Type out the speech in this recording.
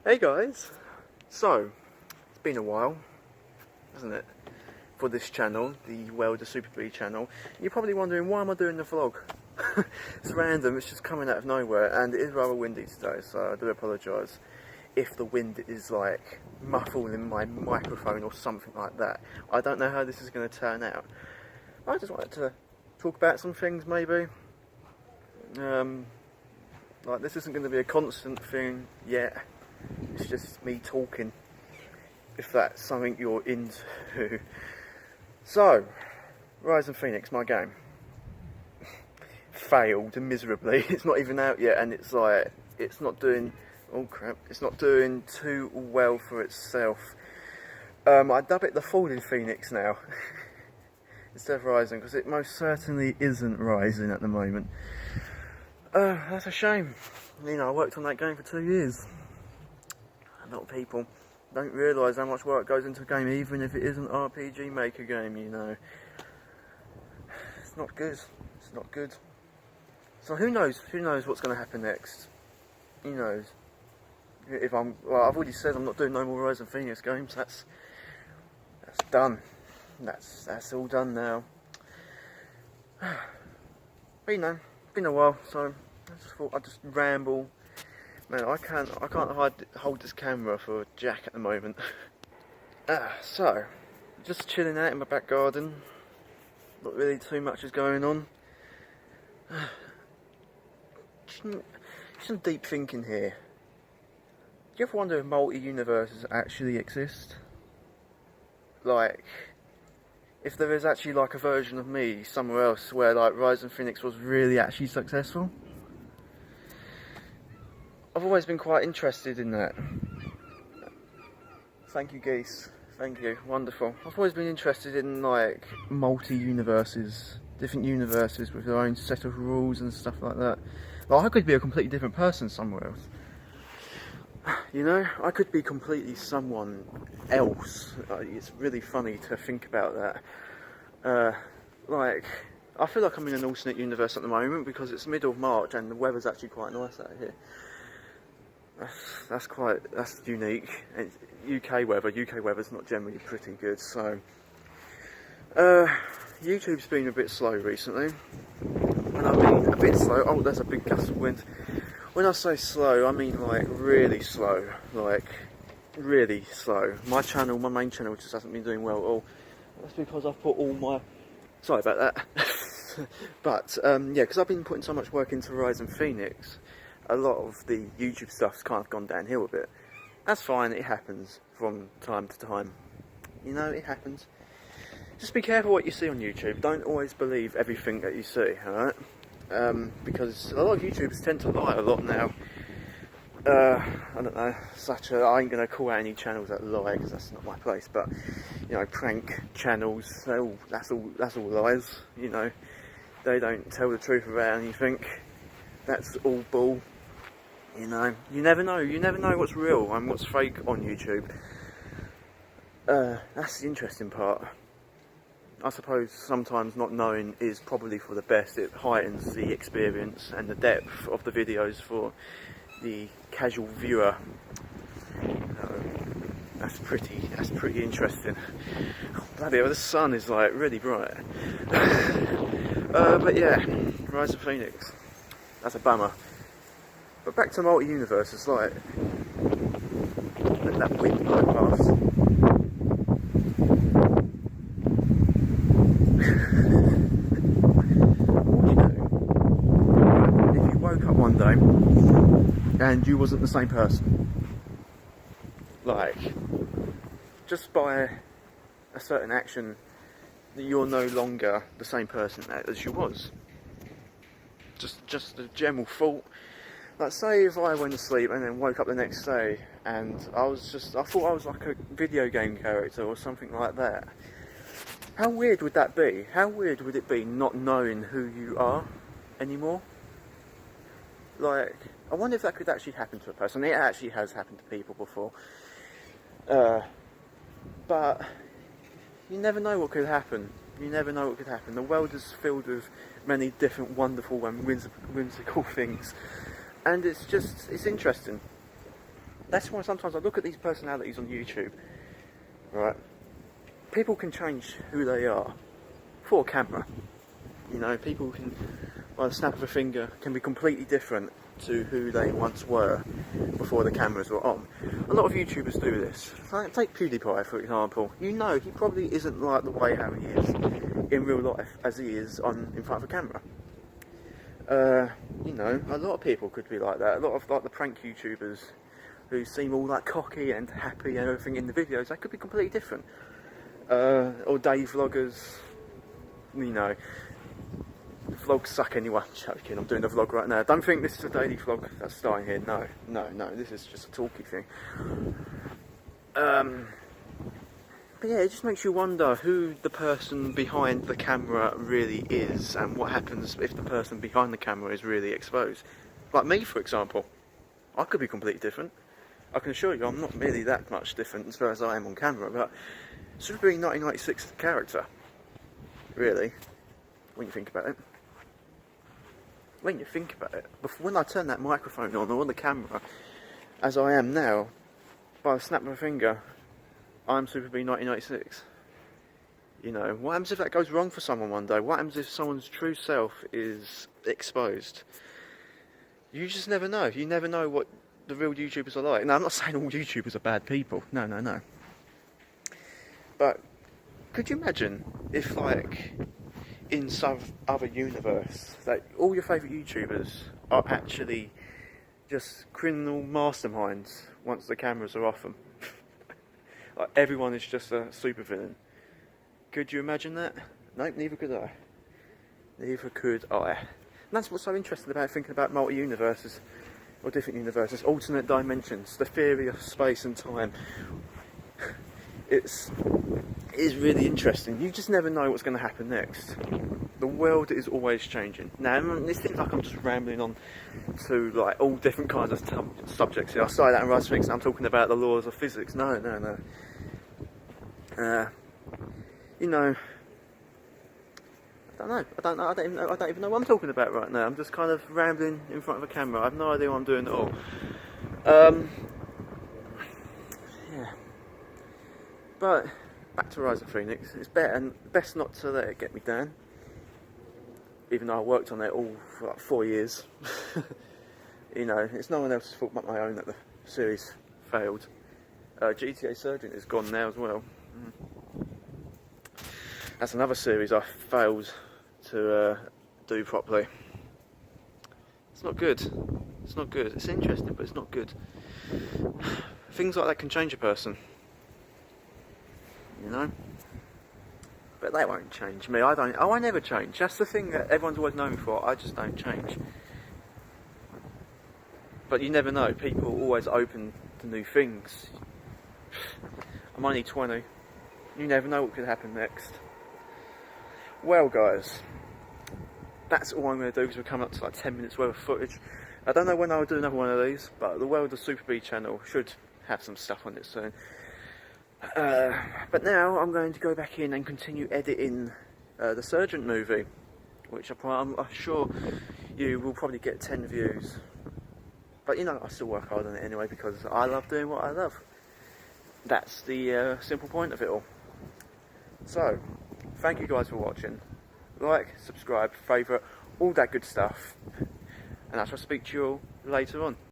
Hey guys! So, it's been a while, hasn't it, for this channel, the Welder Super B channel. You're probably wondering, why am I doing the vlog? It's random, it's just coming out of nowhere, and it is rather windy today, so I do apologise if the wind is like muffling my microphone or something like that. I don't know how this is going to turn out. I just wanted to talk about some things maybe. Like, this isn't going to be a constant thing yet. It's just me talking, if that's something you're into. So, Rise of Phoenix, my game. Failed miserably. It's not even out yet, and it's like, it's not doing, oh crap, it's not doing too well for itself. I dub it the Falling Phoenix now, instead of Rising, because it most certainly isn't rising at the moment. That's a shame. You know, I worked on that game for 2 years. A lot of people don't realise how much work goes into a game, even if it is an RPG Maker game, you know. It's not good. It's not good. So who knows what's going to happen next? Who knows? If well, I've already said I'm not doing no more Rise of Phoenix games. That's done. That's all done now. But you know, been a while, so I just thought I'd just ramble. Man, I can't hold this camera for jack at the moment. So, just chilling out in my back garden. Not really too much is going on. Some deep thinking here. Do you ever wonder if multi-universes actually exist? Like, if there is actually like a version of me somewhere else where like Rise of Phoenix was really actually successful? I've always been quite interested in that. Thank you, geese. Thank you. Wonderful. I've always been interested in like multi-universes, different universes with their own set of rules and stuff like that. Like, I could be a completely different person somewhere else. You know, I could be completely someone else. It's really funny to think about that. Like, I feel like I'm in an alternate universe at the moment because it's middle of March and the weather's actually quite nice out here. That's unique. It's UK weather's not generally pretty good, so YouTube's been a bit slow recently. When I mean a bit slow, oh, there's a big gust of wind. When I say slow, I mean like really slow, like really slow. My main channel just hasn't been doing well at all. That's because I've put all my, sorry about that. But yeah, because I've been putting so much work into Rise of Phoenix, a lot of the YouTube stuff's kind of gone downhill a bit. That's fine, it happens from time to time. You know, it happens. Just be careful what you see on YouTube. Don't always believe everything that you see, alright? Because a lot of YouTubers tend to lie a lot now. I don't know, I ain't going to call out any channels that lie, because that's not my place, but, you know, prank channels, that's all lies, you know. They don't tell the truth about anything. That's all bull. You know, you never know what's real and what's fake on YouTube. That's the interesting part. I suppose sometimes not knowing is probably for the best. It heightens the experience and the depth of the videos for the casual viewer. That's pretty interesting. Oh, bloody hell, the sun is like really bright. But yeah, Rise of Phoenix. That's a bummer. But back to multi-universes, like, let that wind blow past. You know, if you woke up one day and you wasn't the same person, like, just by a certain action, that you're no longer the same person as you was. Just a general thought. Like, say if I went to sleep and then woke up the next day and I thought I was like a video game character or something like that. How weird would that be? How weird would it be not knowing who you are anymore? Like, I wonder if that could actually happen to a person. It actually has happened to people before. But you never know what could happen. You never know what could happen. The world is filled with many different wonderful and whimsical things. And it's interesting. That's why sometimes I look at these personalities on YouTube, right? People can change who they are for a camera. You know, people can, by the snap of a finger, can be completely different to who they once were before the cameras were on. A lot of YouTubers do this. Like, take PewDiePie, for example. You know, he probably isn't like the way how he is in real life as he is in front of a camera. You know, a lot of people could be like that. A lot of like the prank YouTubers who seem all like cocky and happy and everything in the videos, they could be completely different. Or day vloggers, you know. Vlogs suck anyway. I'm joking, I'm doing a vlog right now. Don't think this is a daily vlog that's starting here. No, this is just a talky thing. But yeah, it just makes you wonder who the person behind the camera really is, and what happens if the person behind the camera is really exposed. Like me, for example. I could be completely different. I can assure you I'm not really that much different as far as I am on camera, but Super Being 1996 is a character, really, when you think about it. When you think about it, when I turn that microphone on or the camera, as I am now, by the snap of a finger, I'm Super Being 1996. You know, what happens if that goes wrong for someone one day? What happens if someone's true self is exposed? You just never know. You never know what the real YouTubers are like. Now, I'm not saying all YouTubers are bad people. No. But could you imagine if, like, in some other universe, that all your favourite YouTubers are actually just criminal masterminds once the cameras are off them? Like, everyone is just a supervillain. Could you imagine that? Nope, neither could I. Neither could I. And that's what's so interesting about thinking about multi-universes, or different universes, alternate dimensions, the theory of space and time. It is really interesting. You just never know what's going to happen next. The world is always changing. Now, it seems like I'm just rambling on to like all different kinds of subjects here. I started out in Rice Physics and I'm talking about the laws of physics. No. You know, I don't even know what I'm talking about right now. I'm just kind of rambling in front of a camera. I have no idea what I'm doing at all. Yeah. But back to Rise of Phoenix. It's best not to let it get me down. Even though I worked on it all for like 4 years. You know, it's no one else's fault but my own that the series failed. GTA Surgeon is gone now as well. That's another series I failed to do properly. It's not good. It's not good. It's interesting, but it's not good. Things like that can change a person. You know? But they won't change me. I never change. That's the thing that everyone's always known me for. I just don't change. But you never know. People are always open to new things. I'm only 20. You never know what could happen next. Well, guys, that's all I'm going to do because we're coming up to like 10 minutes worth of footage. I don't know when I'll do another one of these, but the World of Super B channel should have some stuff on it soon. But now I'm going to go back in and continue editing the Surgeon movie, which I'm sure you will probably get 10 views. But you know, I still work hard on it anyway because I love doing what I love. That's the simple point of it all. So, thank you guys for watching. Like, subscribe, favourite, all that good stuff. And I shall speak to you all later on.